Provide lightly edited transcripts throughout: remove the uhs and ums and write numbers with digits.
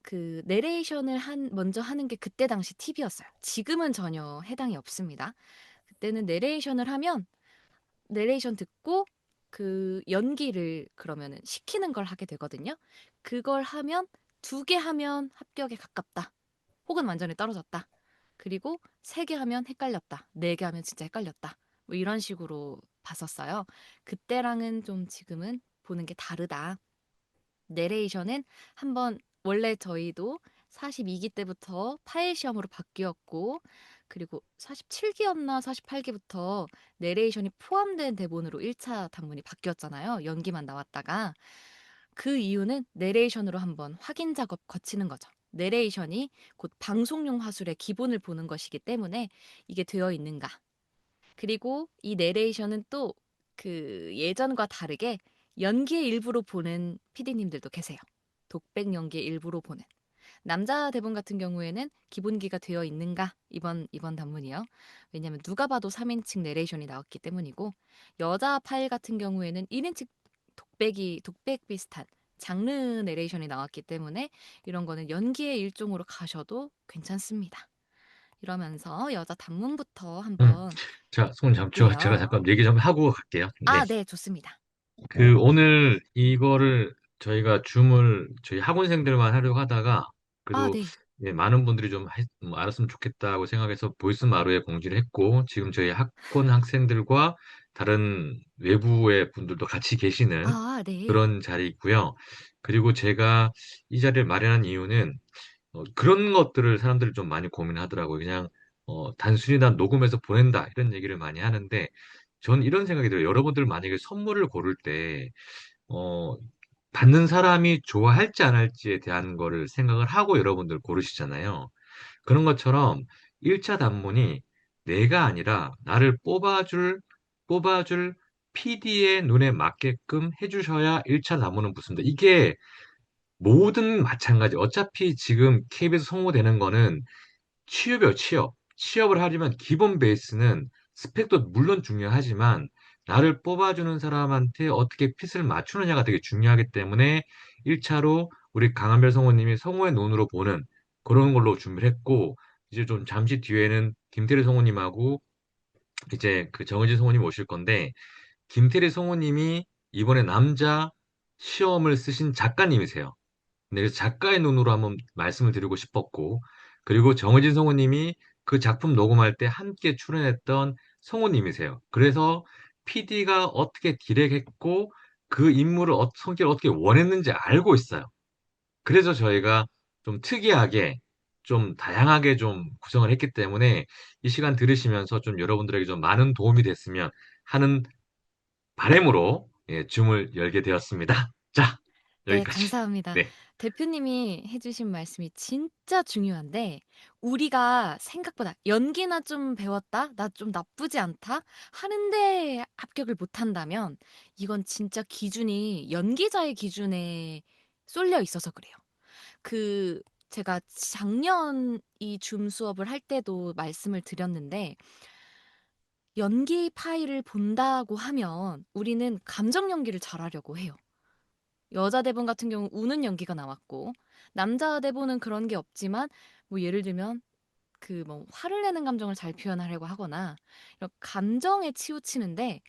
그 내레이션을 먼저 하는 게 그때 당시 팁이었어요. 지금은 전혀 해당이 없습니다. 그때는 내레이션을 하면 내레이션 듣고 그 연기를 그러면은 시키는 걸 하게 되거든요. 그걸 하면 2개 하면 합격에 가깝다. 혹은 완전히 떨어졌다. 그리고 3개 하면 헷갈렸다. 4개 하면 진짜 헷갈렸다. 뭐 이런 식으로 봤었어요. 그때랑은 좀 지금은 보는 게 다르다. 내레이션은 한번 원래 저희도 42기 때부터 파일 시험으로 바뀌었고 그리고 47기였나 48기부터 내레이션이 포함된 대본으로 1차 단문이 바뀌었잖아요. 연기만 나왔다가 그 이유는 내레이션으로 한번 확인 작업 거치는 거죠. 내레이션이 곧 방송용 화술의 기본을 보는 것이기 때문에 이게 되어 있는가. 그리고 이 내레이션은 또 그 예전과 다르게 연기의 일부로 보는 PD님들도 계세요. 독백 연기의 일부로 보는. 남자 대본 같은 경우에는 기본기가 되어 있는가? 이번 단문이요. 왜냐하면 누가 봐도 3인칭 내레이션이 나왔기 때문이고 여자 파일 같은 경우에는 1인칭 독백 비슷한 장르 내레이션이 나왔기 때문에 이런 거는 연기의 일종으로 가셔도 괜찮습니다. 이러면서 여자 단문부터 음. 한번 자, 손 잡죠. 제가 볼게요. 잠깐 얘기 좀 하고 갈게요. 네. 아, 네, 좋습니다. 오늘 이거를 저희가 줌을 저희 학원생들만 하려고 하다가 아, 그래도 네. 예, 많은 분들이 좀 알았으면 좋겠다고 생각해서 보이스 마루에 공지를 했고 지금 저희 학원 학생들과 다른 외부의 분들도 같이 계시는 아, 네. 그런 자리이고요. 그리고 제가 이 자리를 마련한 이유는 그런 것들을 사람들이 좀 많이 고민하더라고요. 그냥 단순히 난 녹음해서 보낸다 이런 얘기를 많이 하는데 전 이런 생각이 들어요. 여러분들 만약에 선물을 고를 때 어, 받는 사람이 좋아할지 안 할지에 대한 거를 생각을 하고 여러분들 고르시잖아요. 그런 것처럼 1차 단문이 내가 아니라 나를 뽑아줄 PD의 눈에 맞게끔 해주셔야 1차 단문은 붙습니다. 이게 모든 마찬가지. 어차피 지금 KBS 성우되는 거는 취업이요, 취업. 취업을 하려면 기본 베이스는 스펙도 물론 중요하지만 나를 뽑아주는 사람한테 어떻게 핏을 맞추느냐가 되게 중요하기 때문에 1차로 우리 강한별 성우님이 성우의 눈으로 보는 그런 걸로 준비를 했고 이제 좀 잠시 뒤에는 김태리 성우님하고 이제 그 정은지 성우님 오실 건데 김태리 성우님이 이번에 남자 시험을 쓰신 작가님이세요. 네, 그래서 작가의 눈으로 한번 말씀을 드리고 싶었고, 그리고 정의진 성우님이 그 작품 녹음할 때 함께 출연했던 성우님이세요. 그래서 PD가 어떻게 디렉했고, 그 인물을, 성격을 어떻게 원했는지 알고 있어요. 그래서 저희가 좀 특이하게, 좀 다양하게 좀 구성을 했기 때문에 이 시간 들으시면서 좀 여러분들에게 좀 많은 도움이 됐으면 하는 바람으로 예, 줌을 열게 되었습니다. 자, 네, 여기까지. 감사합니다. 네. 대표님이 해주신 말씀이 진짜 중요한데, 우리가 생각보다 연기나 좀 배웠다? 나 좀 나쁘지 않다? 하는데 합격을 못한다면, 이건 진짜 기준이 연기자의 기준에 쏠려 있어서 그래요. 그, 제가 작년 이 줌 수업을 할 때도 말씀을 드렸는데, 연기 파일을 본다고 하면 우리는 감정 연기를 잘하려고 해요. 여자 대본 같은 경우 우는 연기가 나왔고 남자 대본은 그런 게 없지만 뭐 예를 들면 그 뭐 화를 내는 감정을 잘 표현하려고 하거나 이런 감정에 치우치는데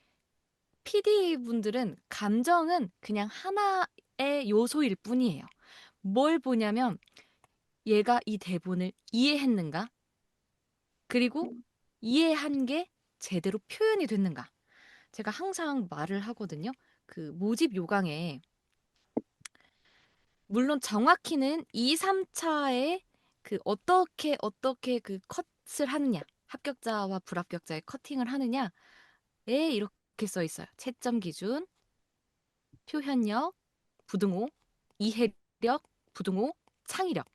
PD 분들은 감정은 그냥 하나의 요소일 뿐이에요. 뭘 보냐면 얘가 이 대본을 이해했는가? 그리고 이해한 게 제대로 표현이 됐는가? 제가 항상 말을 하거든요. 그 모집 요강에 물론 정확히는 2, 3차에 그 어떻게 그 컷을 하느냐, 합격자와 불합격자의 커팅을 하느냐에 이렇게 써 있어요. 채점 기준, 표현력, 부등호, 이해력, 부등호, 창의력.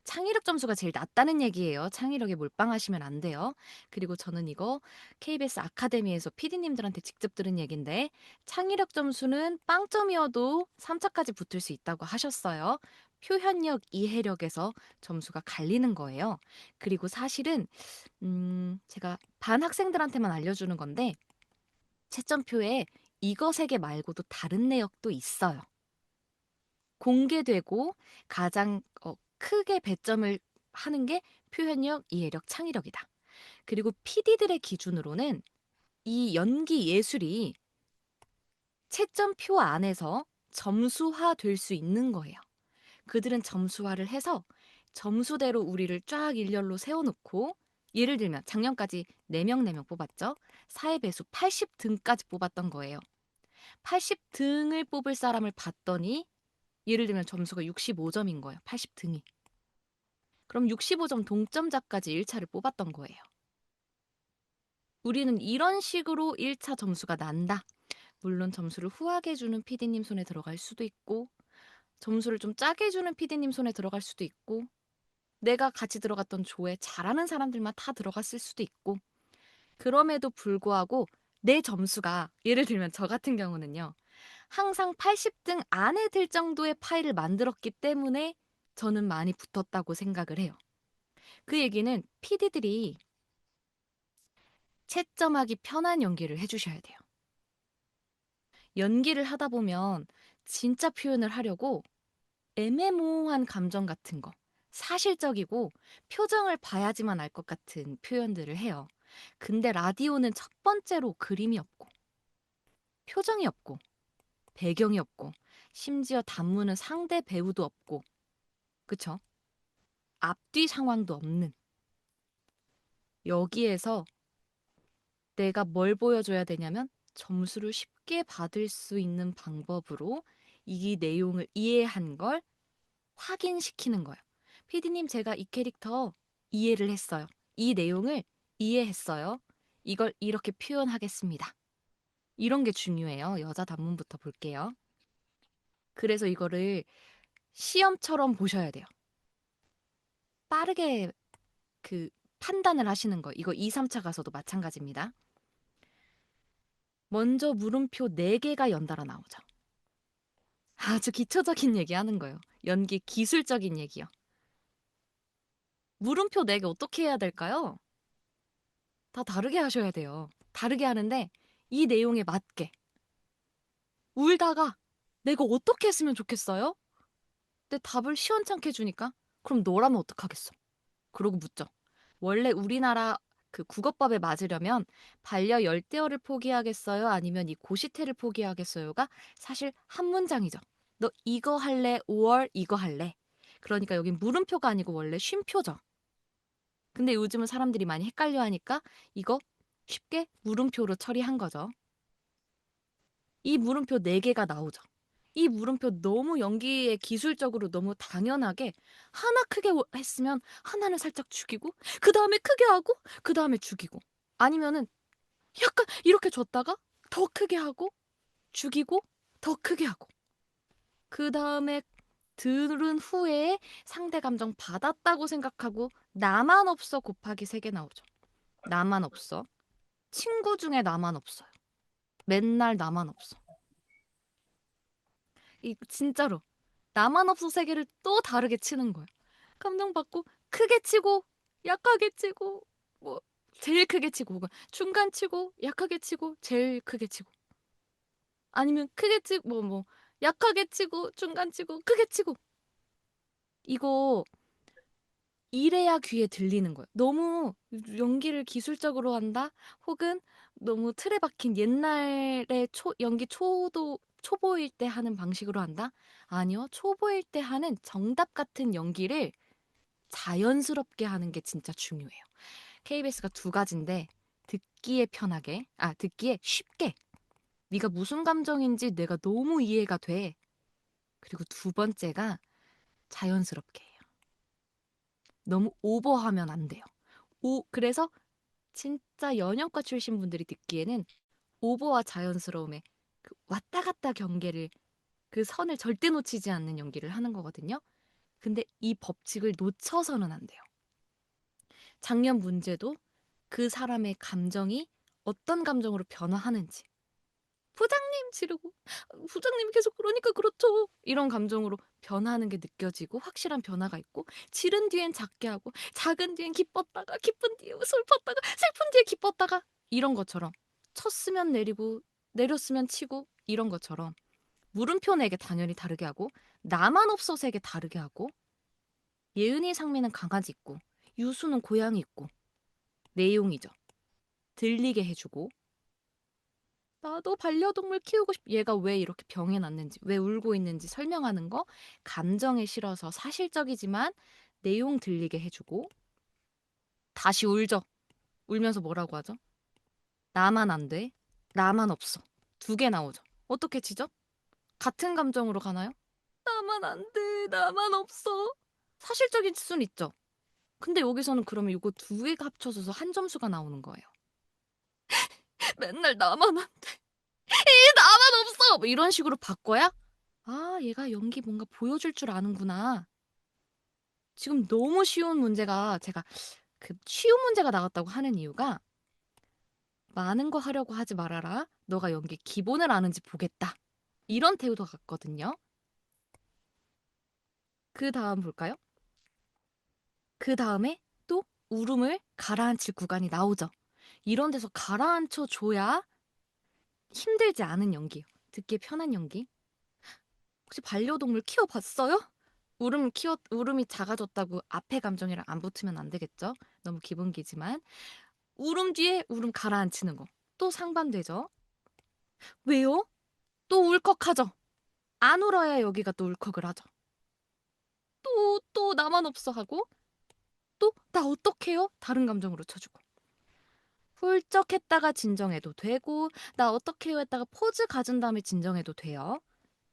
창의력 점수가 제일 낮다는 얘기예요. 창의력에 몰빵하시면 안 돼요. 그리고 저는 이거 KBS 아카데미에서 PD님들한테 직접 들은 얘긴데 창의력 점수는 빵점이어도 3차까지 붙을 수 있다고 하셨어요. 표현력, 이해력에서 점수가 갈리는 거예요. 그리고 사실은 제가 반 학생들한테만 알려주는 건데 채점표에 이거 세 개 말고도 다른 내역도 있어요. 공개되고 가장 크게 배점을 하는 게 표현력, 이해력, 창의력이다. 그리고 PD들의 기준으로는 이 연기 예술이 채점표 안에서 점수화될 수 있는 거예요. 그들은 점수화를 해서 점수대로 우리를 쫙 일렬로 세워놓고 예를 들면 작년까지 4명 4명 뽑았죠. 사회배수 80등까지 뽑았던 거예요. 80등을 뽑을 사람을 봤더니 예를 들면 점수가 65점인 거예요. 80등이. 그럼 65점 동점자까지 1차를 뽑았던 거예요. 우리는 이런 식으로 1차 점수가 난다. 물론 점수를 후하게 주는 PD님 손에 들어갈 수도 있고 점수를 좀 짜게 주는 PD님 손에 들어갈 수도 있고 내가 같이 들어갔던 조에 잘하는 사람들만 다 들어갔을 수도 있고 그럼에도 불구하고 내 점수가 예를 들면 저 같은 경우는요. 항상 80등 안에 들 정도의 파일을 만들었기 때문에 저는 많이 붙었다고 생각을 해요. 그 얘기는 PD들이 채점하기 편한 연기를 해주셔야 돼요. 연기를 하다 보면 진짜 표현을 하려고 애매모호한 감정 같은 거, 사실적이고 표정을 봐야지만 알 것 같은 표현들을 해요. 근데 라디오는 첫 번째로 그림이 없고, 표정이 없고, 배경이 없고, 심지어 단무는 상대 배우도 없고, 그쵸? 앞뒤 상황도 없는. 여기에서 내가 뭘 보여줘야 되냐면 점수를 쉽게 받을 수 있는 방법으로 이 내용을 이해한 걸 확인시키는 거예요. 피디님, 제가 이 캐릭터 이해를 했어요. 이 내용을 이해했어요. 이걸 이렇게 표현하겠습니다. 이런 게 중요해요. 여자 단문부터 볼게요. 그래서 이거를 시험처럼 보셔야 돼요. 빠르게 그 판단을 하시는 거. 이거 2, 3차 가서도 마찬가지입니다. 먼저 물음표 4개가 연달아 나오죠. 아주 기초적인 얘기 하는 거예요. 연기 기술적인 얘기요. 물음표 4개 어떻게 해야 될까요? 다 다르게 하셔야 돼요. 다르게 하는데 이 내용에 맞게. 울다가 내가 어떻게 했으면 좋겠어요? 근데 답을 시원찮게 주니까 그럼 너라면 어떡하겠어? 그러고 묻죠. 원래 우리나라 그 국어법에 맞으려면 반려 열대어를 포기하겠어요? 아니면 이 고시태를 포기하겠어요가 사실 한 문장이죠. 너 이거 할래? 5월 이거 할래? 그러니까 여긴 물음표가 아니고 원래 쉼표죠. 근데 요즘은 사람들이 많이 헷갈려 하니까 이거 쉽게 물음표로 처리한 거죠. 이 물음표 4개가 나오죠. 이 물음표 너무 연기에 기술적으로 너무 당연하게 하나 크게 했으면 하나는 살짝 죽이고 그 다음에 크게 하고 그 다음에 죽이고 아니면은 약간 이렇게 줬다가 더 크게 하고 죽이고 더 크게 하고 그 다음에 들은 후에 상대 감정 받았다고 생각하고 나만 없어 곱하기 3개 나오죠. 나만 없어. 친구 중에 나만 없어요. 맨날 나만 없어. 이 진짜로 나만 없어 세계를 또 다르게 치는 거예요. 감동받고 크게 치고 약하게 치고 뭐 제일 크게 치고 혹은 중간 치고 약하게 치고 제일 크게 치고 아니면 크게 치고 뭐 약하게 치고 중간 치고 크게 치고 이거 이래야 귀에 들리는 거예요. 너무 연기를 기술적으로 한다 혹은 너무 틀에 박힌 옛날에 연기 초보일 때 하는 방식으로 한다? 아니요. 초보일 때 하는 정답 같은 연기를 자연스럽게 하는 게 진짜 중요해요. KBS가 두 가지인데 듣기에 편하게, 듣기에 쉽게. 네가 무슨 감정인지 내가 너무 이해가 돼. 그리고 두 번째가 자연스럽게 해요. 너무 오버하면 안 돼요. 그래서 진짜 연영과 출신 분들이 듣기에는 오버와 자연스러움의 그 왔다 갔다 경계를 그 선을 절대 놓치지 않는 연기를 하는 거거든요. 근데 이 법칙을 놓쳐서는 안 돼요. 작년 문제도 그 사람의 감정이 어떤 감정으로 변화하는지. 부장님 지르고 부장님이 계속 그러니까 그렇죠. 이런 감정으로 변하는 게 느껴지고 확실한 변화가 있고 지른 뒤엔 작게 하고 작은 뒤엔 기뻤다가 기쁜 뒤에 슬펐다가 슬픈 뒤에 기뻤다가 이런 것처럼 쳤으면 내리고 내렸으면 치고 이런 것처럼 물음표 내게 당연히 다르게 하고 나만 없어 색에 다르게 하고, 예은이 상미는 강아지 있고, 유수는 고양이 있고, 내용이죠. 들리게 해주고, 나도 반려동물 키우고 얘가 왜 이렇게 병에 났는지, 왜 울고 있는지 설명하는 거, 감정에 실어서 사실적이지만 내용 들리게 해주고, 다시 울죠. 울면서 뭐라고 하죠? 나만 안 돼. 나만 없어. 두 개 나오죠. 어떻게 치죠? 같은 감정으로 가나요? 나만 안 돼. 나만 없어. 사실적인 수는 있죠. 근데 여기서는 그러면 이거 두 개가 합쳐져서 한 점수가 나오는 거예요. 맨날 나만 안 돼. 나만 없어. 뭐 이런 식으로 바꿔야 아, 얘가 연기 뭔가 보여줄 줄 아는구나. 지금 너무 쉬운 문제가 제가 그 쉬운 문제가 나왔다고 하는 이유가 많은 거 하려고 하지 말아라. 너가 연기 기본을 아는지 보겠다. 이런 태도가 같거든요. 그 다음 볼까요? 그 다음에 또 울음을 가라앉힐 구간이 나오죠. 이런 데서 가라앉혀 줘야 힘들지 않은 연기예요. 듣기 편한 연기. 혹시 반려동물 키워봤어요? 울음이 작아졌다고 앞에 감정이랑 안 붙으면 안 되겠죠? 너무 기본기지만. 울음 뒤에 울음 가라앉히는 거. 또 상반되죠? 왜요? 또 울컥하죠? 안 울어야 여기가 또 울컥을 하죠. 또 나만 없어 하고 또 나 어떡해요? 다른 감정으로 쳐주고. 훌쩍 했다가 진정해도 되고 나 어떡해요 했다가 포즈 가진 다음에 진정해도 돼요.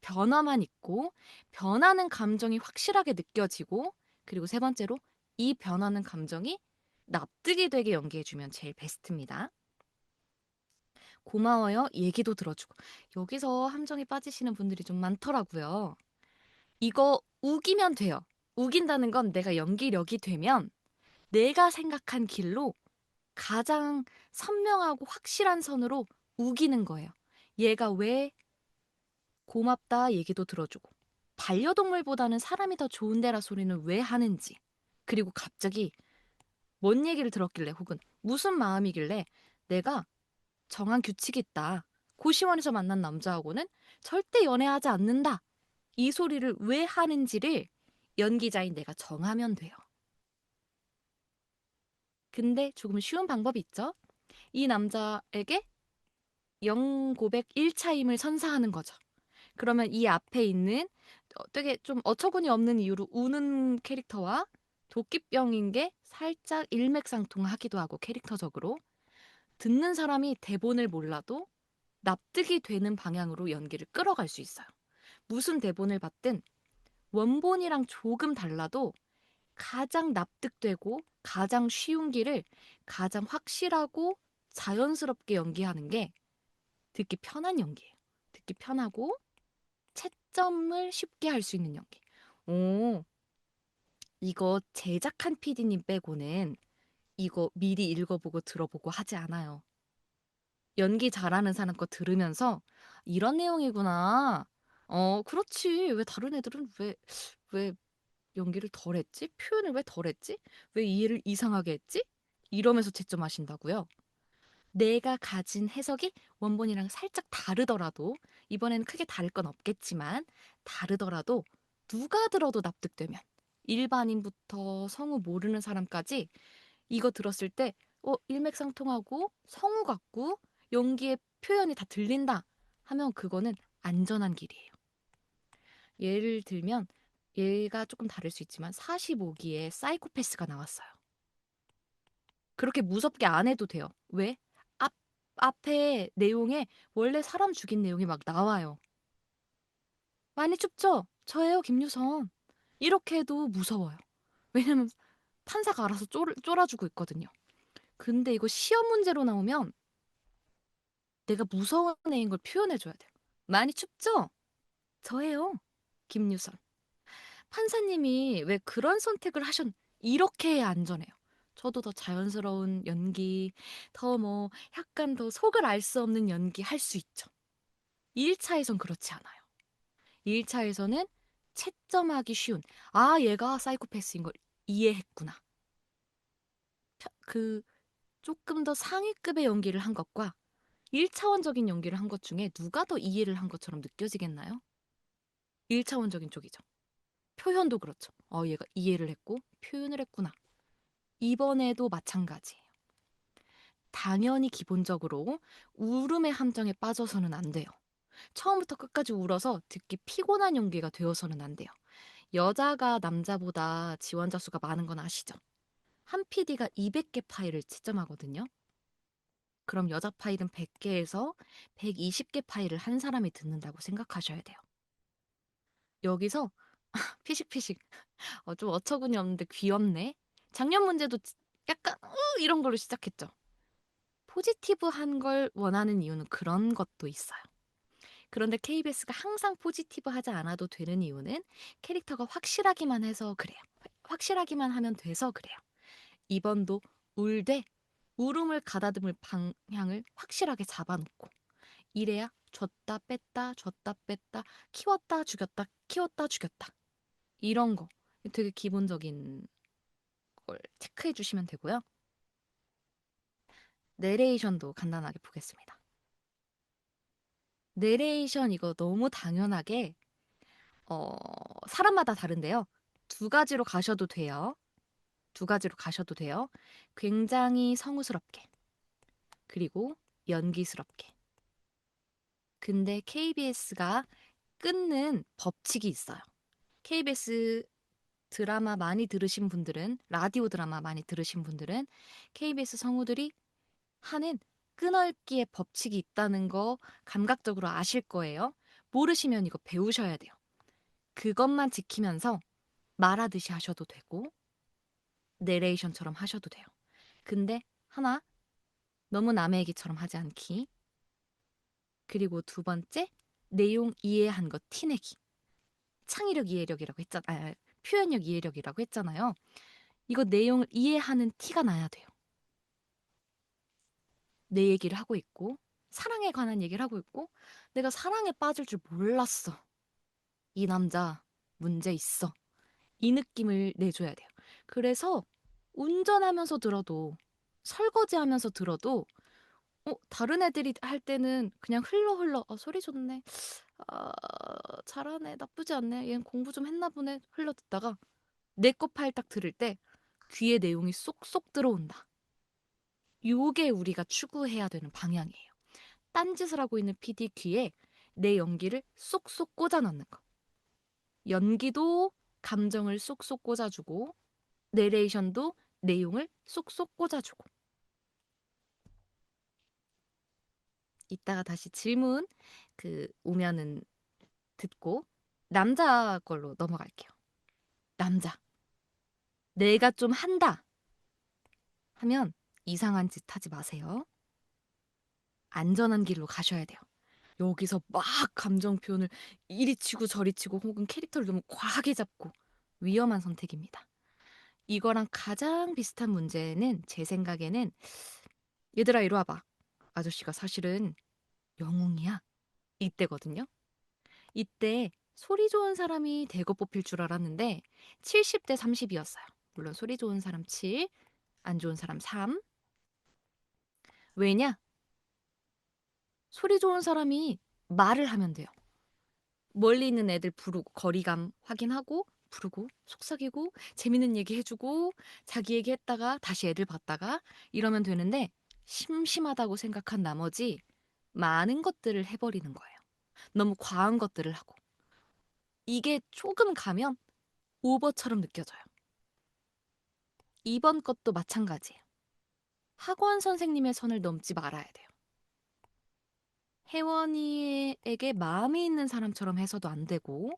변화만 있고 변하는 감정이 확실하게 느껴지고 그리고 세 번째로 이 변하는 감정이 납득이 되게 연기해주면 제일 베스트입니다. 고마워요. 얘기도 들어주고. 여기서 함정에 빠지시는 분들이 좀 많더라고요. 이거 우기면 돼요. 우긴다는 건 내가 연기력이 되면 내가 생각한 길로 가장 선명하고 확실한 선으로 우기는 거예요. 얘가 왜 고맙다 얘기도 들어주고 반려동물보다는 사람이 더 좋은데라 소리는 왜 하는지 그리고 갑자기 뭔 얘기를 들었길래 혹은 무슨 마음이길래 내가 정한 규칙이 있다. 고시원에서 만난 남자하고는 절대 연애하지 않는다. 이 소리를 왜 하는지를 연기자인 내가 정하면 돼요. 근데 조금 쉬운 방법이 있죠. 이 남자에게 영고백 1차임을 선사하는 거죠. 그러면 이 앞에 있는 되게 좀 어처구니 없는 이유로 우는 캐릭터와 도끼병인 게 살짝 일맥상통하기도 하고 캐릭터적으로 듣는 사람이 대본을 몰라도 납득이 되는 방향으로 연기를 끌어갈 수 있어요. 무슨 대본을 받든 원본이랑 조금 달라도 가장 납득되고 가장 쉬운 길을 가장 확실하고 자연스럽게 연기하는 게 듣기 편한 연기예요. 듣기 편하고 채점을 쉽게 할 수 있는 연기. 오, 이거 제작한 PD님 빼고는 이거 미리 읽어보고 들어보고 하지 않아요. 연기 잘하는 사람 거 들으면서 이런 내용이구나. 그렇지. 왜 다른 애들은 왜 연기를 덜 했지? 표현을 왜 덜 했지? 왜 이해를 이상하게 했지? 이러면서 채점하신다고요. 내가 가진 해석이 원본이랑 살짝 다르더라도 이번에는 크게 다를 건 없겠지만 다르더라도 누가 들어도 납득되면 일반인부터 성우 모르는 사람까지 이거 들었을 때 일맥상통하고 성우 같고 연기의 표현이 다 들린다 하면 그거는 안전한 길이에요. 예를 들면 얘가 조금 다를 수 있지만 45기에 사이코패스가 나왔어요. 그렇게 무섭게 안 해도 돼요. 왜? 앞, 앞에 내용에 원래 사람 죽인 내용이 막 나와요. 많이 춥죠? 저예요, 김유선. 이렇게 해도 무서워요. 왜냐면 판사가 알아서 쫄아주고 있거든요. 근데 이거 시험 문제로 나오면 내가 무서운 애인 걸 표현해줘야 돼요. 많이 춥죠? 저예요, 김유선. 판사님이 왜 그런 선택을 이렇게 해야 안전해요. 저도 더 자연스러운 연기, 더 뭐 약간 더 속을 알 수 없는 연기 할 수 있죠. 1차에선 그렇지 않아요. 1차에서는 채점하기 쉬운, 아, 얘가 사이코패스인 걸 이해했구나. 그 조금 더 상위급의 연기를 한 것과 1차원적인 연기를 한 것 중에 누가 더 이해를 한 것처럼 느껴지겠나요? 1차원적인 쪽이죠. 표현도 그렇죠. 얘가 이해를 했고 표현을 했구나. 이번에도 마찬가지예요. 당연히 기본적으로 울음의 함정에 빠져서는 안 돼요. 처음부터 끝까지 울어서 듣기 피곤한 연기가 되어서는 안 돼요. 여자가 남자보다 지원자 수가 많은 건 아시죠? 한 PD가 200개 파일을 채점하거든요. 그럼 여자 파일은 100개에서 120개 파일을 한 사람이 듣는다고 생각하셔야 돼요. 여기서 피식피식 좀 어처구니 없는데 귀엽네. 작년 문제도 약간 이런 걸로 시작했죠. 포지티브한 걸 원하는 이유는 그런 것도 있어요. 그런데 KBS가 항상 포지티브하지 않아도 되는 이유는 캐릭터가 확실하기만 해서 그래요. 확실하기만 하면 돼서 그래요. 이번도 울되 울음을 가다듬을 방향을 확실하게 잡아놓고 이래야 줬다 뺐다 키웠다 죽였다 키웠다 죽였다 이런 거 되게 기본적인 걸 체크해 주시면 되고요. 내레이션도 간단하게 보겠습니다. 내레이션 이거 너무 당연하게 어, 사람마다 다른데요. 두 가지로 가셔도 돼요. 두 가지로 가셔도 돼요. 굉장히 성우스럽게 그리고 연기스럽게. 근데 KBS가 끊는 법칙이 있어요. KBS 드라마 많이 들으신 분들은 라디오 드라마 많이 들으신 분들은 KBS 성우들이 하는 끊어읽기의 법칙이 있다는 거 감각적으로 아실 거예요. 모르시면 이거 배우셔야 돼요. 그것만 지키면서 말하듯이 하셔도 되고 내레이션처럼 하셔도 돼요. 근데 하나, 너무 남의 얘기처럼 하지 않기. 그리고 두 번째, 내용 이해한 거 티내기. 창의력 이해력이라고 했잖아요. 표현력 이해력이라고 했잖아요. 이거 내용을 이해하는 티가 나야 돼요. 내 얘기를 하고 있고 사랑에 관한 얘기를 하고 있고 내가 사랑에 빠질 줄 몰랐어. 이 남자 문제 있어. 이 느낌을 내줘야 돼요. 그래서 운전하면서 들어도 설거지하면서 들어도 다른 애들이 할 때는 그냥 흘러 소리 좋네. 아, 잘하네. 나쁘지 않네. 얘는 공부 좀 했나 보네. 흘러 듣다가 내 거 파일 딱 들을 때 귀에 내용이 쏙쏙 들어온다. 요게 우리가 추구해야 되는 방향이에요. 딴짓을 하고 있는 PD 귀에 내 연기를 쏙쏙 꽂아 넣는 거. 연기도 감정을 쏙쏙 꽂아주고 내레이션도 내용을 쏙쏙 꽂아주고. 이따가 다시 질문 오면은 듣고 남자 걸로 넘어갈게요. 남자. 내가 좀 한다 하면 이상한 짓 하지 마세요. 안전한 길로 가셔야 돼요. 여기서 막 감정 표현을 이리 치고 저리 치고 혹은 캐릭터를 너무 과하게 잡고 위험한 선택입니다. 이거랑 가장 비슷한 문제는 제 생각에는 얘들아 이리 와봐. 아저씨가 사실은 영웅이야. 이때거든요. 이때 소리 좋은 사람이 대거 뽑힐 줄 알았는데 70대 30이었어요. 물론 소리 좋은 사람 7, 안 좋은 사람 3. 왜냐? 소리 좋은 사람이 말을 하면 돼요. 멀리 있는 애들 부르고 거리감 확인하고 부르고 속삭이고 재밌는 얘기 해주고 자기 얘기 했다가 다시 애들 봤다가 이러면 되는데 심심하다고 생각한 나머지 많은 것들을 해버리는 거예요. 너무 과한 것들을 하고. 이게 조금 가면 오버처럼 느껴져요. 이번 것도 마찬가지예요. 학원 선생님의 선을 넘지 말아야 돼요. 혜원이에게 마음이 있는 사람처럼 해서도 안 되고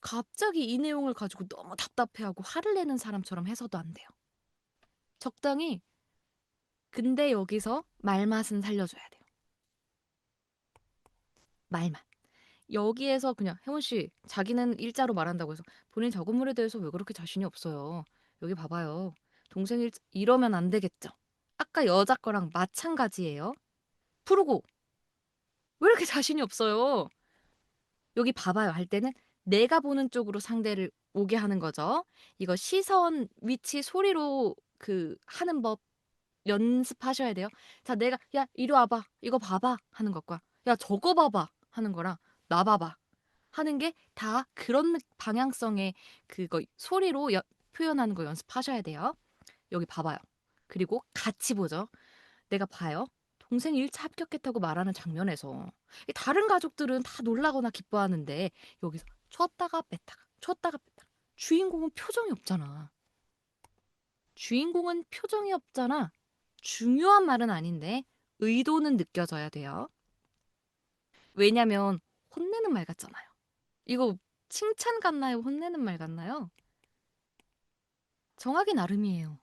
갑자기 이 내용을 가지고 너무 답답해하고 화를 내는 사람처럼 해서도 안 돼요. 적당히 근데 여기서 말맛은 살려줘야 돼요. 말맛. 여기에서 그냥 혜원 씨 자기는 일자로 말한다고 해서 본인 작업물에 대해서 왜 그렇게 자신이 없어요. 여기 봐봐요. 동생 일 이러면 안 되겠죠. 아까 여자 거랑 마찬가지예요. 부르고 왜 이렇게 자신이 없어요? 여기 봐봐요 할 때는 내가 보는 쪽으로 상대를 오게 하는 거죠. 이거 시선, 위치, 소리로 하는 법 연습하셔야 돼요. 자, 내가 야, 이리 와봐. 이거 봐봐 하는 것과 야, 저거 봐봐 하는 거랑 나 봐봐. 하는 게 다 그런 방향성의 그거 소리로 표현하는 거 연습하셔야 돼요. 여기 봐봐요. 그리고 같이 보죠. 내가 봐요. 동생이 1차 합격했다고 말하는 장면에서 다른 가족들은 다 놀라거나 기뻐하는데 여기서 쳤다가 뺐다가 쳤다가 뺐다가 주인공은 표정이 없잖아. 주인공은 표정이 없잖아. 중요한 말은 아닌데 의도는 느껴져야 돼요. 왜냐면 혼내는 말 같잖아요. 이거 칭찬 같나요? 혼내는 말 같나요? 정하기 나름이에요.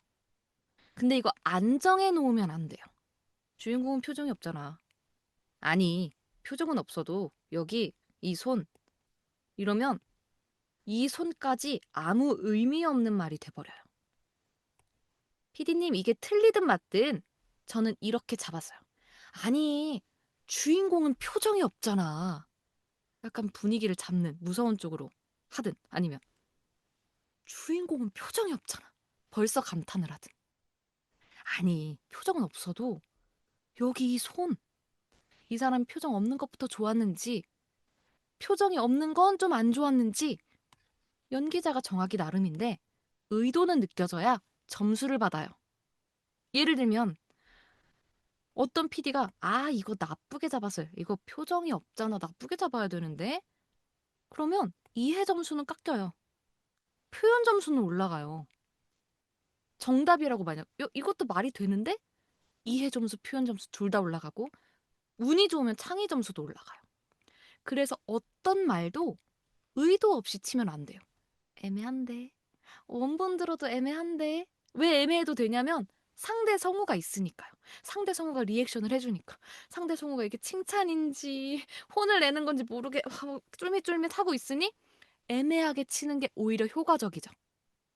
근데 이거 안 정해 놓으면 안 돼요. 주인공은 표정이 없잖아. 아니, 표정은 없어도 여기 이 손, 이러면 이 손까지 아무 의미 없는 말이 돼버려요. 피디님, 이게 틀리든 맞든 저는 이렇게 잡았어요. 아니, 주인공은 표정이 없잖아. 약간 분위기를 잡는 무서운 쪽으로 하든 아니면 주인공은 표정이 없잖아. 벌써 감탄을 하든. 아니, 표정은 없어도 여기 이 손, 이 사람 표정 없는 것부터 좋았는지 표정이 없는 건 좀 안 좋았는지 연기자가 정하기 나름인데 의도는 느껴져야 점수를 받아요. 예를 들면 어떤 PD가 이거 나쁘게 잡았어요. 이거 표정이 없잖아. 나쁘게 잡아야 되는데. 그러면 이해 점수는 깎여요. 표현 점수는 올라가요. 정답이라고 만약 이것도 말이 되는데 이해 점수, 표현 점수 둘 다 올라가고 운이 좋으면 창의 점수도 올라가요. 그래서 어떤 말도 의도 없이 치면 안 돼요. 애매한데. 원본 들어도 애매한데. 왜 애매해도 되냐면 상대 성우가 있으니까요. 상대 성우가 리액션을 해주니까. 상대 성우가 이게 칭찬인지 혼을 내는 건지 모르게 쫄깃쫄깃 하고 있으니 애매하게 치는 게 오히려 효과적이죠.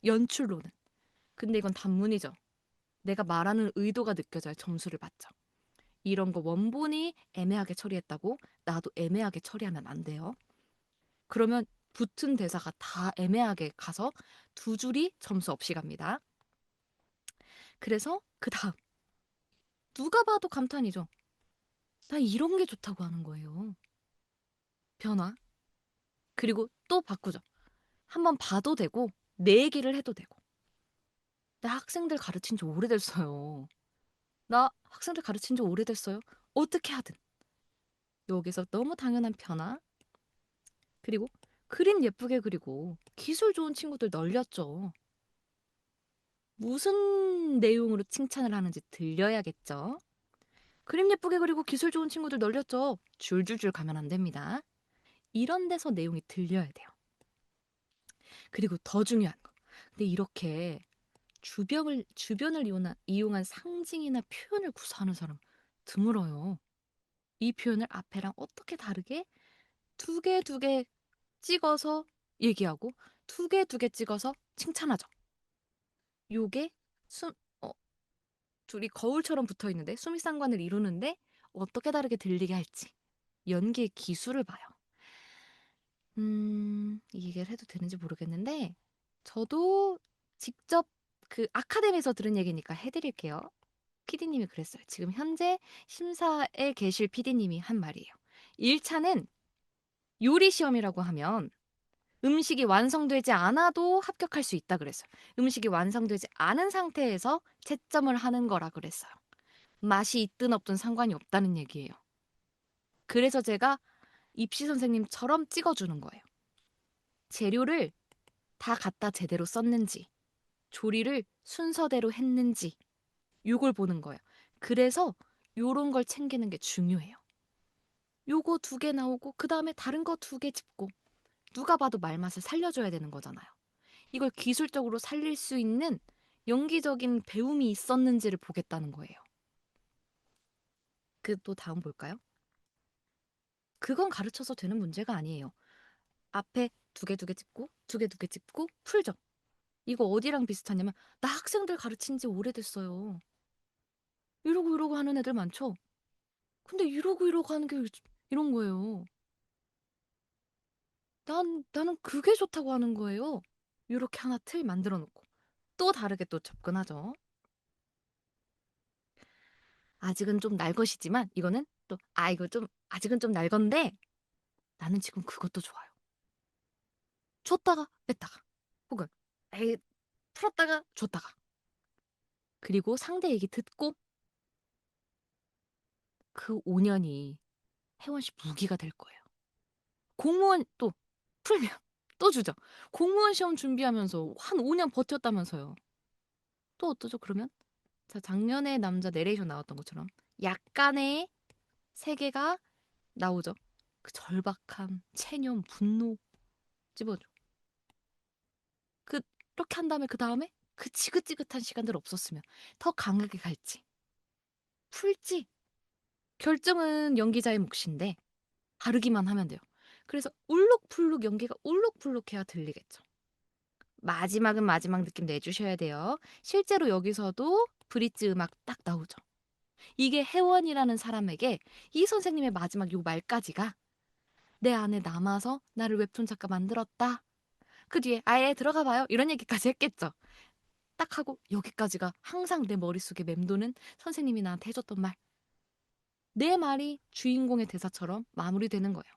연출로는. 근데 이건 단문이죠. 내가 말하는 의도가 느껴져야 점수를 받죠. 이런 거 원본이 애매하게 처리했다고 나도 애매하게 처리하면 안 돼요. 그러면 붙은 대사가 다 애매하게 가서 두 줄이 점수 없이 갑니다. 그래서 그 다음 누가 봐도 감탄이죠. 나 이런 게 좋다고 하는 거예요. 변화. 그리고 또 바꾸죠. 한번 봐도 되고 내 얘기를 해도 되고. 나 학생들 가르친 지 오래됐어요. 나 학생들 가르친 지 오래됐어요. 어떻게 하든. 여기서 너무 당연한 변화. 그리고 그림 예쁘게 그리고 기술 좋은 친구들 널렸죠. 무슨 내용으로 칭찬을 하는지 들려야겠죠. 그림 예쁘게 그리고 기술 좋은 친구들 널렸죠. 줄줄줄 가면 안 됩니다. 이런 데서 내용이 들려야 돼요. 그리고 더 중요한 거. 근데 이렇게 주변을 이용한 상징이나 표현을 구사하는 사람 드물어요. 이 표현을 앞에랑 어떻게 다르게 두 개 찍어서 얘기하고 두 개 찍어서 칭찬하죠. 요게 숨, 어, 둘이 거울처럼 붙어 있는데 수미상관을 이루는데 어떻게 다르게 들리게 할지 연기의 기술을 봐요. 이 얘기를 해도 되는지 모르겠는데 저도 직접 그 아카데미에서 들은 얘기니까 해드릴게요. PD님이 그랬어요. 지금 현재 심사에 계실 PD님이 한 말이에요. 1차는 요리 시험이라고 하면 음식이 완성되지 않아도 합격할 수 있다 그랬어요. 음식이 완성되지 않은 상태에서 채점을 하는 거라 그랬어요. 맛이 있든 없든 상관이 없다는 얘기예요. 그래서 제가 입시 선생님처럼 찍어주는 거예요. 재료를 다 갖다 제대로 썼는지, 조리를 순서대로 했는지, 요걸 보는 거예요. 그래서 요런 걸 챙기는 게 중요해요. 요거 두 개 나오고, 그 다음에 다른 거 두 개 짚고, 누가 봐도 말맛을 살려줘야 되는 거잖아요. 이걸 기술적으로 살릴 수 있는 연기적인 배움이 있었는지를 보겠다는 거예요. 그 또 다음 볼까요? 그건 가르쳐서 되는 문제가 아니에요. 앞에 두 개 짚고, 두 개 짚고, 풀죠. 이거 어디랑 비슷하냐면, 나 학생들 가르친 지 오래됐어요. 이러고 하는 애들 많죠? 근데 이러고 하는 게 이런 거예요. 나는 그게 좋다고 하는 거예요. 이렇게 하나 틀 만들어 놓고. 또 다르게 또 접근하죠. 아직은 좀 날 것이지만, 이거는 또, 이거 좀, 아직은 좀 날 건데, 나는 지금 그것도 좋아요. 줬다가 뺐다가 혹은 에이, 풀었다가 줬다가 그리고 상대 얘기 듣고 그 5년이 혜원 씨 무기가 될 거예요. 공무원 또 풀면 또 주죠. 공무원 시험 준비하면서 한 5년 버텼다면서요. 또 어떠죠 그러면? 자, 작년에 남자 내레이션 나왔던 것처럼 약간의 세계가 나오죠. 그 절박함, 체념, 분노 집어줘. 그 이렇게 한 다음에 그 다음에 그 지긋지긋한 시간들 없었으면 더 강하게 갈지 풀지 결정은 연기자의 몫인데 바르기만 하면 돼요. 그래서 울룩불룩 연기가 울룩불룩해야 들리겠죠. 마지막은 마지막 느낌 내주셔야 돼요. 실제로 여기서도 브릿지 음악 딱 나오죠. 이게 혜원이라는 사람에게 이 선생님의 마지막 요 말까지가 내 안에 남아서 나를 웹툰 작가 만들었다. 그 뒤에 아예 들어가 봐요. 이런 얘기까지 했겠죠. 딱 하고 여기까지가 항상 내 머릿속에 맴도는 선생님이 나한테 해줬던 말. 내 말이 주인공의 대사처럼 마무리되는 거예요.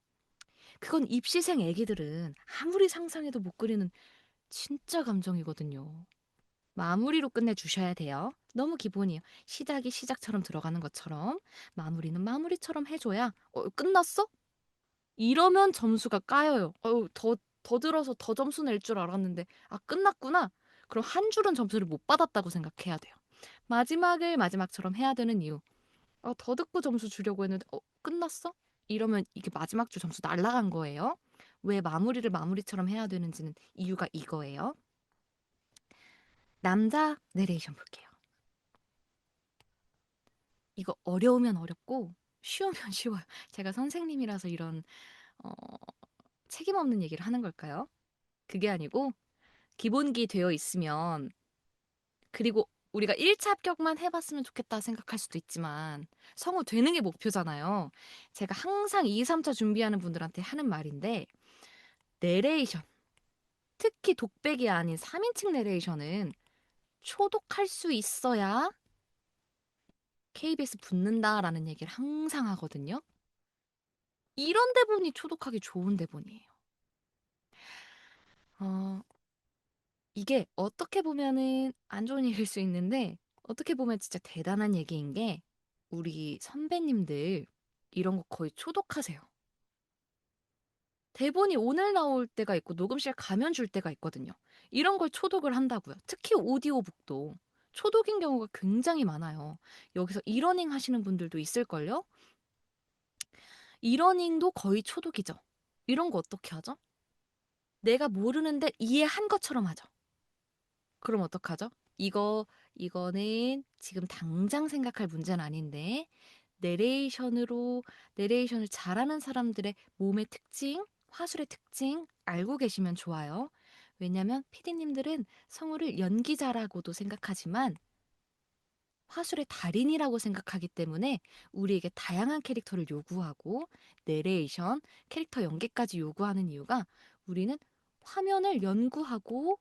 그건 입시생 애기들은 아무리 상상해도 못 그리는 진짜 감정이거든요. 마무리로 끝내주셔야 돼요. 너무 기본이에요. 시작이 시작처럼 들어가는 것처럼 마무리는 마무리처럼 해줘야 끝났어? 이러면 점수가 까여요. 더 들어서 더 점수 낼 줄 알았는데 끝났구나. 그럼 한 줄은 점수를 못 받았다고 생각해야 돼요. 마지막을 마지막처럼 해야 되는 이유. 더 듣고 점수 주려고 했는데 끝났어? 이러면 이게 마지막 줄 점수 날라간 거예요. 왜 마무리를 마무리처럼 해야 되는지는 이유가 이거예요. 남자 내레이션 볼게요. 이거 어려우면 어렵고 쉬우면 쉬워요. 제가 선생님이라서 이런 어, 책임 없는 얘기를 하는 걸까요? 그게 아니고 기본기 되어 있으면 그리고 우리가 1차 합격만 해봤으면 좋겠다 생각할 수도 있지만 성우 되는 게 목표잖아요. 제가 항상 2, 3차 준비하는 분들한테 하는 말인데 내레이션, 특히 독백이 아닌 3인칭 내레이션은 초독할 수 있어야 KBS 붙는다라는 얘기를 항상 하거든요. 이런 대본이 초독하기 좋은 대본이에요. 어, 이게 어떻게 보면은 안 좋은 얘기일 수 있는데 어떻게 보면 진짜 대단한 얘기인 게 우리 선배님들 이런 거 거의 초독하세요. 대본이 오늘 나올 때가 있고 녹음실 가면 줄 때가 있거든요. 이런 걸 초독을 한다고요. 특히 오디오북도 초독인 경우가 굉장히 많아요. 여기서 이러닝 하시는 분들도 있을걸요? 이러닝도 거의 초독이죠. 이런 거 어떻게 하죠? 내가 모르는데 이해한 것처럼 하죠. 그럼 어떡하죠? 이거는 지금 당장 생각할 문제는 아닌데, 내레이션으로, 내레이션을 잘하는 사람들의 몸의 특징, 화술의 특징 알고 계시면 좋아요. 왜냐면 피디님들은 성우를 연기자라고도 생각하지만 화술의 달인이라고 생각하기 때문에 우리에게 다양한 캐릭터를 요구하고 내레이션, 캐릭터 연기까지 요구하는 이유가 우리는 화면을 연구하고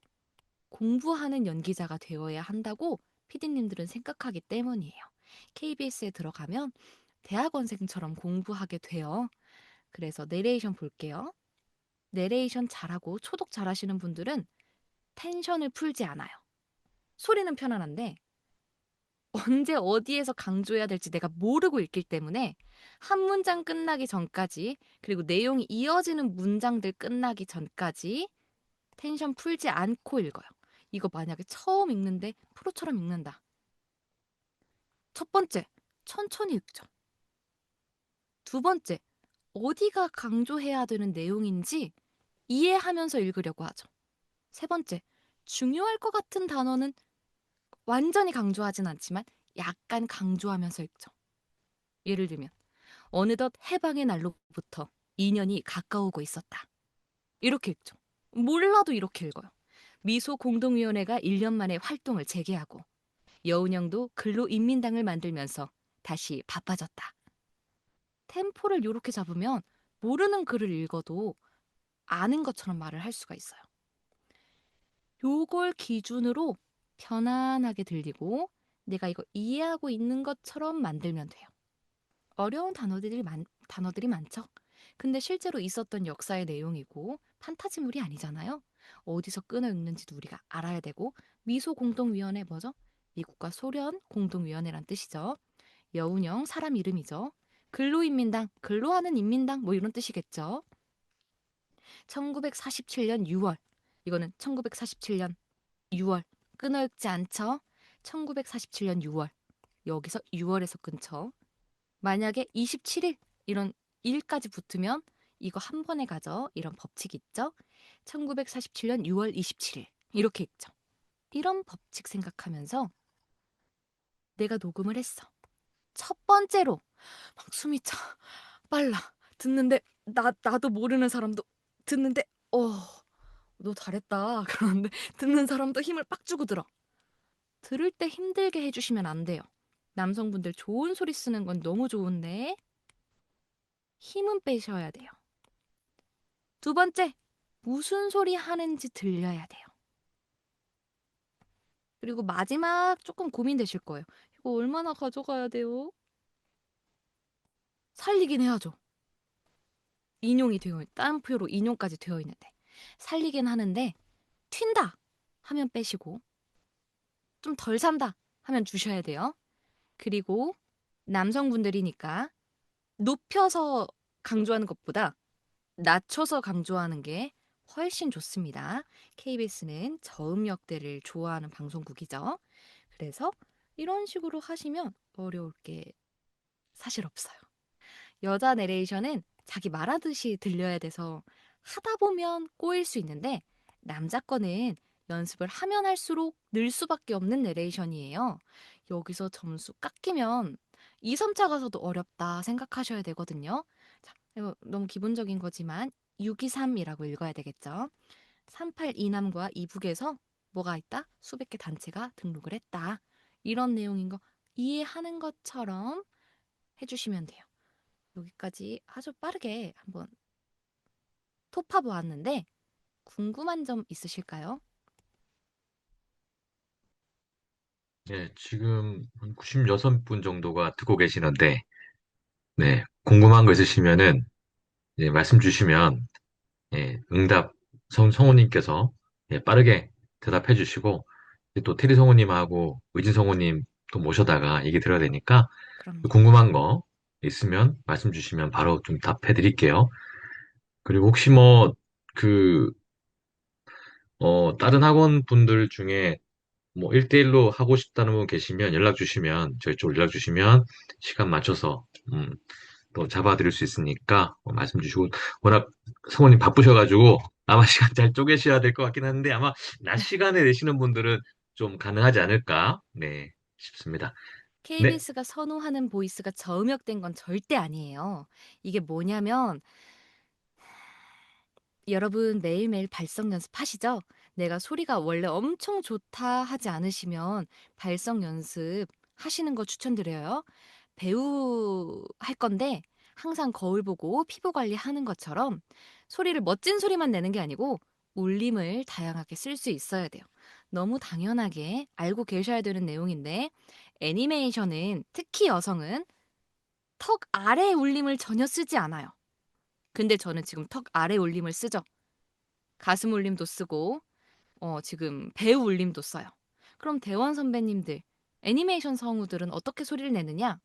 공부하는 연기자가 되어야 한다고 피디님들은 생각하기 때문이에요. KBS에 들어가면 대학원생처럼 공부하게 돼요. 그래서 내레이션 볼게요. 내레이션 잘하고 초독 잘하시는 분들은 텐션을 풀지 않아요. 소리는 편안한데 언제 어디에서 강조해야 될지 내가 모르고 읽기 때문에 한 문장 끝나기 전까지 그리고 내용이 이어지는 문장들 끝나기 전까지 텐션 풀지 않고 읽어요. 이거 만약에 처음 읽는데 프로처럼 읽는다. 첫 번째, 천천히 읽죠. 두 번째, 어디가 강조해야 되는 내용인지 이해하면서 읽으려고 하죠. 세 번째, 중요할 것 같은 단어는 완전히 강조하진 않지만 약간 강조하면서 읽죠. 예를 들면, 어느덧 해방의 날로부터 2년이 가까우고 있었다. 이렇게 읽죠. 몰라도 이렇게 읽어요. 미소 공동위원회가 1년 만에 활동을 재개하고 여운형도 근로인민당을 만들면서 다시 바빠졌다. 템포를 이렇게 잡으면 모르는 글을 읽어도 아는 것처럼 말을 할 수가 있어요. 요걸 기준으로 편안하게 들리고 내가 이거 이해하고 있는 것처럼 만들면 돼요. 어려운 단어들이 많죠. 근데 실제로 있었던 역사의 내용이고 판타지물이 아니잖아요. 어디서 끊어 읽는지도 우리가 알아야 되고 미소 공동위원회 뭐죠? 미국과 소련 공동위원회란 뜻이죠. 여운형 사람 이름이죠. 근로인민당, 근로하는 인민당 뭐 이런 뜻이겠죠. 1947년 6월. 이거는 1947년 6월. 끊어 읽지 않죠? 1947년 6월. 여기서 6월에서 끊죠. 만약에 27일 이런 일까지 붙으면 이거 한 번에 가죠. 이런 법칙 있죠. 1947년 6월 27일 이렇게 읽죠. 이런 법칙 생각하면서 내가 녹음을 했어. 첫 번째로 막 숨이 차 빨라. 듣는데 나도 모르는 사람도 듣는데 너 잘했다. 그러는데 듣는 사람도 힘을 빡 주고 들어. 들을 때 힘들게 해주시면 안 돼요. 남성분들 좋은 소리 쓰는 건 너무 좋은데 힘은 빼셔야 돼요. 두 번째, 무슨 소리 하는지 들려야 돼요. 그리고 마지막 조금 고민되실 거예요. 이거 얼마나 가져가야 돼요? 살리긴 해야죠. 인용이 되어 따옴표로 인용까지 되어 있는데 살리긴 하는데 튄다 하면 빼시고 좀 덜 산다 하면 주셔야 돼요. 그리고 남성분들이니까 높여서 강조하는 것보다 낮춰서 강조하는 게 훨씬 좋습니다. KBS는 저음역대를 좋아하는 방송국이죠. 그래서 이런 식으로 하시면 어려울 게 사실 없어요. 여자 내레이션은 자기 말하듯이 들려야 돼서 하다 보면 꼬일 수 있는데 남자 거는 연습을 하면 할수록 늘 수밖에 없는 내레이션이에요. 여기서 점수 깎이면 2, 3차 가서도 어렵다 생각하셔야 되거든요. 자, 이거 너무 기본적인 거지만 623이라고 읽어야 되겠죠. 38이남과 이북에서 뭐가 있다? 수백 개 단체가 등록을 했다. 이런 내용인 거 이해하는 것처럼 해주시면 돼요. 여기까지 아주 빠르게 한번 토파 보았는데 궁금한 점 있으실까요? 네, 지금 한 96분 정도가 듣고 계시는데, 네, 궁금한 거 있으시면은, 예, 말씀 주시면, 예, 응답 성우님께서 예, 빠르게 대답해 주시고, 또 테리 성우님하고 의진 성우님 또 모셔다가 얘기 들어야 되니까, 그럼요. 궁금한 거 있으면 말씀 주시면 바로 좀 답해 드릴게요. 그리고 혹시 뭐, 그, 다른 학원 분들 중에 뭐 1대1로 하고 싶다는 분 계시면 연락 주시면, 저희 쪽으로 연락 주시면 시간 맞춰서, 또 잡아드릴 수 있으니까 말씀 주시고, 워낙 성우님 바쁘셔가지고 아마 시간 잘 쪼개셔야 될 것 같긴 한데 아마 낮 시간에 내시는 분들은 좀 가능하지 않을까, 네, 싶습니다. 네, KBS가 선호하는 보이스가 저음역된 건 절대 아니에요. 이게 뭐냐면 여러분 매일매일 발성 연습하시죠? 내가 소리가 원래 엄청 좋다 하지 않으시면 발성 연습 하시는 거 추천드려요. 배우 할 건데 항상 거울 보고 피부 관리하는 것처럼 소리를 멋진 소리만 내는 게 아니고 울림을 다양하게 쓸 수 있어야 돼요. 너무 당연하게 알고 계셔야 되는 내용인데 애니메이션은 특히 여성은 턱 아래 울림을 전혀 쓰지 않아요. 근데 저는 지금 턱 아래 울림을 쓰죠. 가슴 울림도 쓰고 지금 배우 울림도 써요. 그럼 대원 선배님들, 애니메이션 성우들은 어떻게 소리를 내느냐?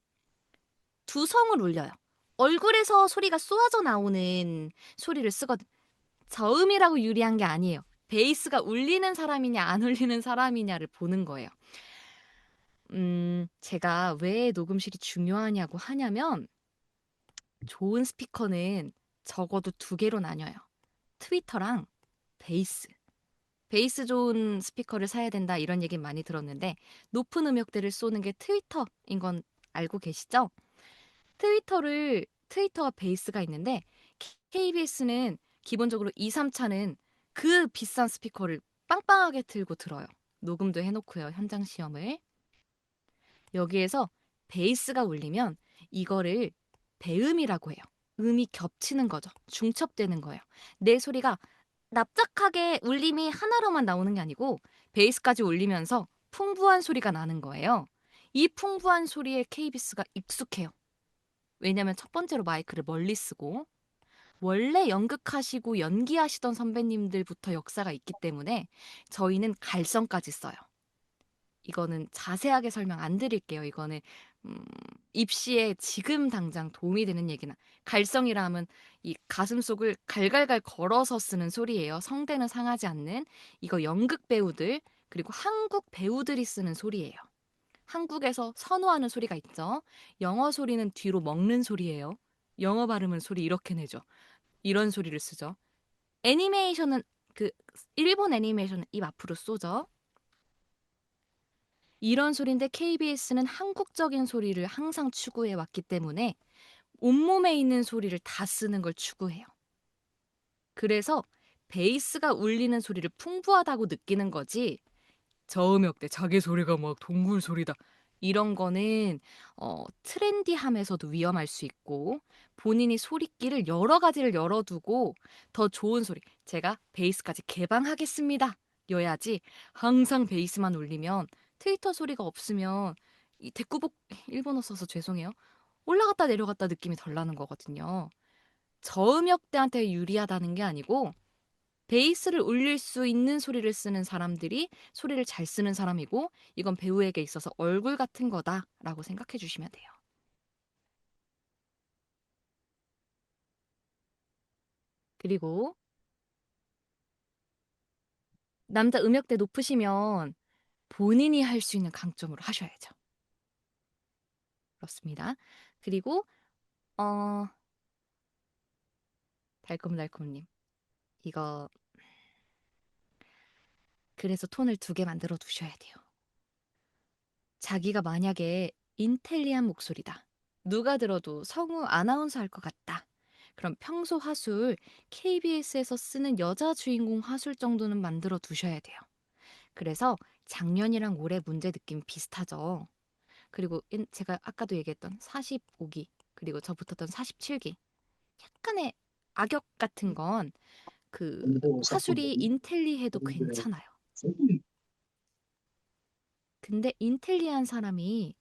두 성을 울려요. 얼굴에서 소리가 쏘아져 나오는 소리를 쓰거든. 저음이라고 유리한 게 아니에요. 베이스가 울리는 사람이냐 안 울리는 사람이냐를 보는 거예요. 제가 왜 녹음실이 중요하냐고 하냐면 좋은 스피커는 적어도 두 개로 나뉘어요. 트위터랑 베이스. 베이스 좋은 스피커를 사야 된다 이런 얘기 많이 들었는데 높은 음역대를 쏘는 게 트위터인 건 알고 계시죠? 트위터와 베이스가 있는데 KBS는 기본적으로 2, 3차는 그 비싼 스피커를 빵빵하게 틀고 들어요. 녹음도 해놓고요. 현장 시험을. 여기에서 베이스가 울리면 이거를 배음이라고 해요. 음이 겹치는 거죠. 중첩되는 거예요. 내 소리가 납작하게 울림이 하나로만 나오는 게 아니고 베이스까지 울리면서 풍부한 소리가 나는 거예요. 이 풍부한 소리에 KBS가 익숙해요. 왜냐면 첫 번째로 마이크를 멀리 쓰고 원래 연극하시고 연기하시던 선배님들부터 역사가 있기 때문에 저희는 갈성까지 써요. 이거는 자세하게 설명 안 드릴게요. 이거는 음, 입시에 지금 당장 도움이 되는 얘기나 갈성이라 하면 이 가슴 속을 갈갈갈 걸어서 쓰는 소리예요. 성대는 상하지 않는 이거 연극 배우들 그리고 한국 배우들이 쓰는 소리예요. 한국에서 선호하는 소리가 있죠. 영어 소리는 뒤로 먹는 소리예요. 영어 발음은 소리 이렇게 내죠. 이런 소리를 쓰죠. 애니메이션은 그 일본 애니메이션은 입 앞으로 쏘죠. 이런 소리인데 KBS는 한국적인 소리를 항상 추구해 왔기 때문에 온몸에 있는 소리를 다 쓰는 걸 추구해요. 그래서 베이스가 울리는 소리를 풍부하다고 느끼는 거지. 저음역대 자기 소리가 막 동굴 소리다. 이런 거는 트렌디함에서도 위험할 수 있고 본인이 소리끼를 여러 가지를 열어두고 더 좋은 소리 제가 베이스까지 개방하겠습니다. 여야지 항상 베이스만 울리면 트위터 소리가 없으면 이 대꾸복 일본어 써서 죄송해요. 올라갔다 내려갔다 느낌이 덜 나는 거거든요. 저음역대한테 유리하다는 게 아니고 베이스를 울릴 수 있는 소리를 쓰는 사람들이 소리를 잘 쓰는 사람이고 이건 배우에게 있어서 얼굴 같은 거다라고 생각해 주시면 돼요. 그리고 남자 음역대 높으시면 본인이 할 수 있는 강점으로 하셔야죠. 그렇습니다. 그리고 어 달콤달콤님 이거 그래서 톤을 두 개 만들어 두셔야 돼요. 자기가 만약에 인텔리한 목소리다. 누가 들어도 성우 아나운서 할 것 같다. 그럼 평소 화술, KBS에서 쓰는 여자 주인공 화술 정도는 만들어 두셔야 돼요. 그래서 작년이랑 올해 문제 느낌 비슷하죠. 그리고 제가 아까도 얘기했던 45기, 그리고 저 붙었던 47기. 약간의 악역 같은 건 그 화술이 인텔리해도 괜찮아요. 근데 인텔리한 사람이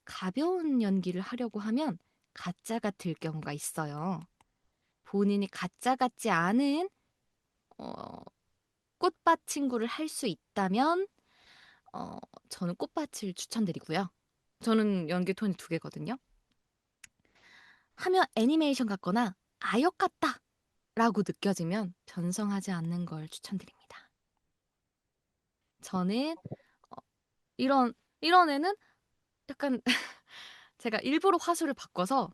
가벼운 연기를 하려고 하면 가짜 같을 경우가 있어요. 본인이 가짜 같지 않은 어, 꽃밭 친구를 할 수 있다면 어, 저는 꽃밭을 추천드리고요. 저는 연기 톤이 두 개거든요. 하면 애니메이션 같거나 아역 같다라고 느껴지면 변성하지 않는 걸 추천드립니다. 저는 어, 이런 애는 약간 제가 일부러 화술을 바꿔서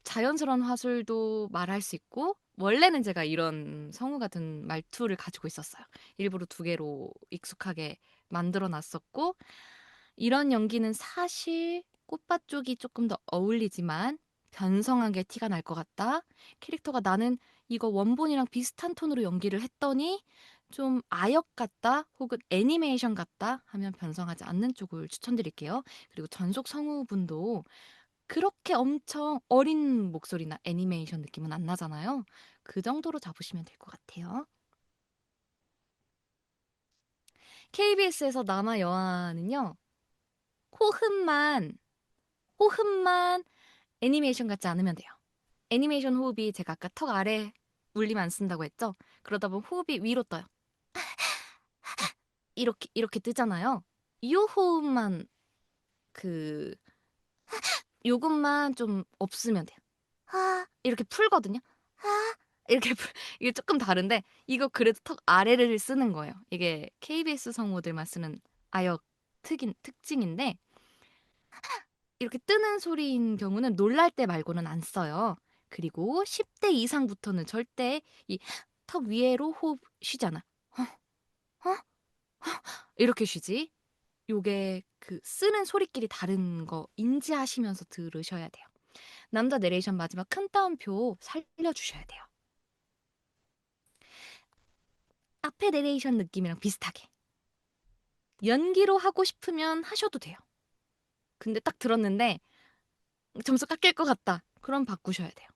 자연스러운 화술도 말할 수 있고 원래는 제가 이런 성우 같은 말투를 가지고 있었어요. 일부러 두 개로 익숙하게 만들어 놨었고 이런 연기는 사실 꽃밭 쪽이 조금 더 어울리지만 변성하게 티가 날 것 같다. 캐릭터가 나는 이거 원본이랑 비슷한 톤으로 연기를 했더니 좀 아역 같다 혹은 애니메이션 같다 하면 변성하지 않는 쪽을 추천드릴게요. 그리고 전속 성우분도 그렇게 엄청 어린 목소리나 애니메이션 느낌은 안 나잖아요. 그 정도로 잡으시면 될 것 같아요. KBS에서 남아 여아는요. 호흡만 호흡만 애니메이션 같지 않으면 돼요. 애니메이션 호흡이 제가 아까 턱 아래 울림 안 쓴다고 했죠? 그러다 보면 호흡이 위로 떠요. 이렇게 뜨잖아요. 이 호흡만 그 요것만 좀 없으면 돼요. 이렇게 풀거든요. 이렇게 이게 조금 다른데 이거 그래도 턱 아래를 쓰는 거예요. 이게 KBS 성우들만 쓰는 아역 특징인데 이렇게 뜨는 소리인 경우는 놀랄 때 말고는 안 써요. 그리고 10대 이상부터는 절대 이 턱 위에로 호흡 쉬지 않아. 어? 이렇게 쉬지. 요게 그 쓰는 소리끼리 다른 거 인지하시면서 들으셔야 돼요. 남자 내레이션 마지막 큰 따옴표 살려주셔야 돼요. 앞에 내레이션 느낌이랑 비슷하게. 연기로 하고 싶으면 하셔도 돼요. 근데 딱 들었는데 점수 깎일 것 같다. 그럼 바꾸셔야 돼요.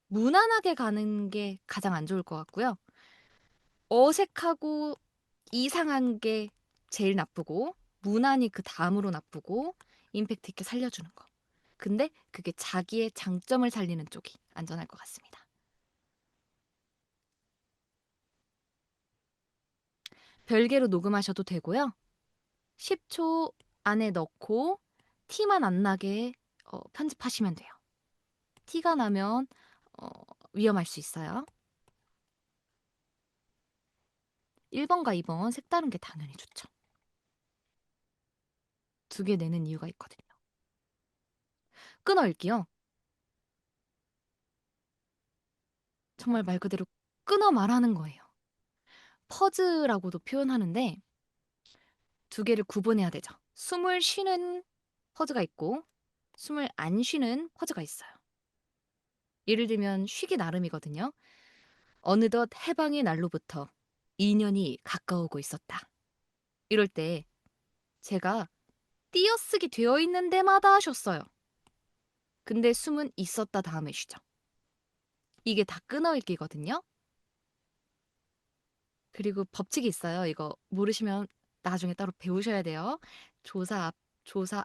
무난하게 가는 게 가장 안 좋을 것 같고요. 어색하고 이상한 게 제일 나쁘고 무난히 그 다음으로 나쁘고 임팩트 있게 살려주는 거. 근데 그게 자기의 장점을 살리는 쪽이 안전할 것 같습니다. 별개로 녹음하셔도 되고요. 10초 안에 넣고 티만 안 나게 편집하시면 돼요. 티가 나면 어, 위험할 수 있어요. 1번과 2번 색다른 게 당연히 좋죠. 두 개 내는 이유가 있거든요. 끊어 읽기요. 정말 말 그대로 끊어 말하는 거예요. 퍼즈라고도 표현하는데 두 개를 구분해야 되죠. 숨을 쉬는 퍼즈가 있고 숨을 안 쉬는 퍼즈가 있어요. 예를 들면 쉬기 나름이거든요. 어느덧 해방의 날로부터 2년이 가까우고 있었다. 이럴 때 제가 띄어쓰기 되어 있는 데마다 쉬었어요. 근데 숨은 있었다 다음에 쉬죠. 이게 다 끊어읽기거든요. 그리고 법칙이 있어요. 이거 모르시면 나중에 따로 배우셔야 돼요. 조사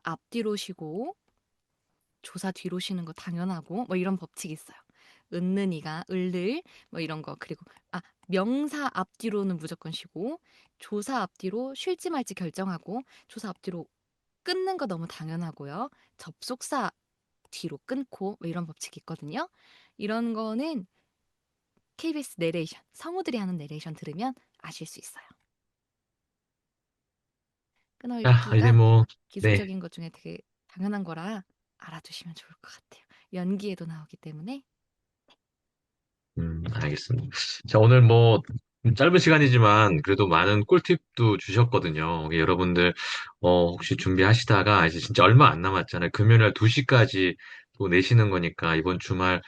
앞뒤로 쉬고 조사 뒤로 쉬는 거 당연하고 뭐 이런 법칙이 있어요. 은는이가 을를 뭐 이런 거 그리고 명사 앞뒤로는 무조건 쉬고 조사 앞뒤로 쉴지 말지 결정하고 조사 앞뒤로 끊는 거 너무 당연하고요. 접속사 뒤로 끊고 뭐 이런 법칙이 있거든요. 이런 거는 KBS 내레이션 성우들이 하는 내레이션 들으면 아실 수 있어요. 자, 이제 끊어읽기가 뭐, 네. 기술적인 것 중에 되게 당연한 거라 알아두시면 좋을 것 같아요. 연기에도 나오기 때문에. 알겠습니다. 자, 오늘 뭐, 짧은 시간이지만 그래도 많은 꿀팁도 주셨거든요. 여러분들, 혹시 준비하시다가 이제 진짜 얼마 안 남았잖아요. 금요일 날 2시까지 또 내시는 거니까 이번 주말,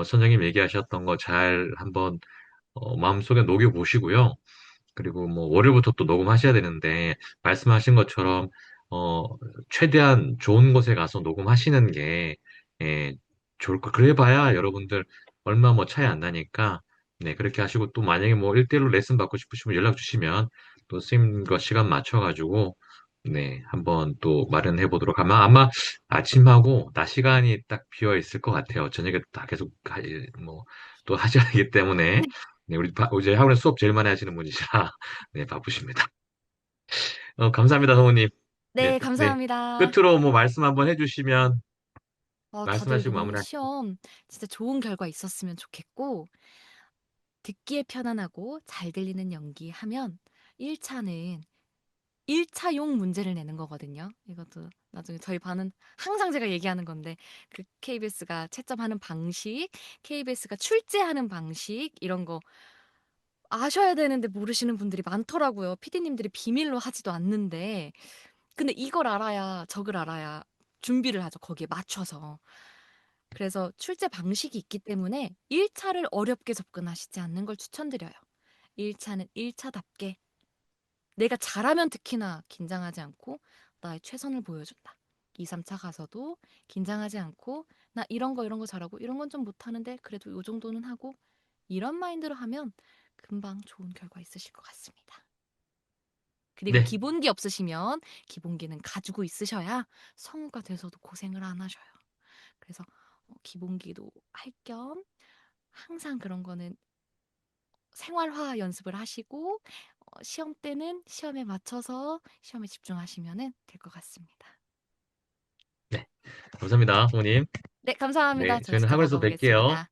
선생님 얘기하셨던 거 잘 한번, 마음속에 녹여보시고요. 그리고 뭐 월요일부터 또 녹음하셔야 되는데 말씀하신 것처럼 어 최대한 좋은 곳에 가서 녹음하시는 게 좋을 거. 그래 봐야 여러분들 얼마 뭐 차이 안 나니까 네 그렇게 하시고 또 만약에 뭐 1대1로 레슨 받고 싶으시면 연락 주시면 또 선생님과 시간 맞춰 가지고 네 한번 또 마련해 보도록 아마 아침하고 낮 시간이 딱 비어 있을 것 같아요. 저녁에 다 계속 뭐 또 하셔야 하기 때문에 네, 이제 하루에 수업 제일 많이 하시는 분이시라, 네, 바쁘십니다. 감사합니다, 성우님. 네, 네, 네. 감사합니다. 끝으로 뭐 말씀 한번 해주시면, 다들 말씀하시고 이번 마무리하시죠. 시험 진짜 좋은 결과 있었으면 좋겠고 듣기에 편안하고 잘 들리는 연기 하면 1차는 1차용 문제를 내는 거거든요. 이것도 나중에 저희 반은 항상 제가 얘기하는 건데 그 KBS가 채점하는 방식, KBS가 출제하는 방식 이런 거 아셔야 되는데 모르시는 분들이 많더라고요. PD님들이 비밀로 하지도 않는데 근데 이걸 알아야 저걸 알아야 준비를 하죠. 거기에 맞춰서. 그래서 출제 방식이 있기 때문에 1차를 어렵게 접근하시지 않는 걸 추천드려요. 1차는 1차답게 내가 잘하면 특히나 긴장하지 않고 나의 최선을 보여준다. 2, 3차 가서도 긴장하지 않고 나 이런 거 잘하고 이런 건 좀 못하는데 그래도 요 정도는 하고 이런 마인드로 하면 금방 좋은 결과 있으실 것 같습니다. 그리고 네, 기본기 없으시면 기본기는 가지고 있으셔야 성우가 돼서도 고생을 안 하셔요. 그래서 기본기도 할 겸 항상 그런 거는 생활화 연습을 하시고 시험 때는 시험에 맞춰서 시험에 집중하시면 될 것 같습니다. 네. 감사합니다, 성우님. 네, 감사합니다. 네, 저 저희는 진짜 학원에서 뵐게요. 다가오겠습니다.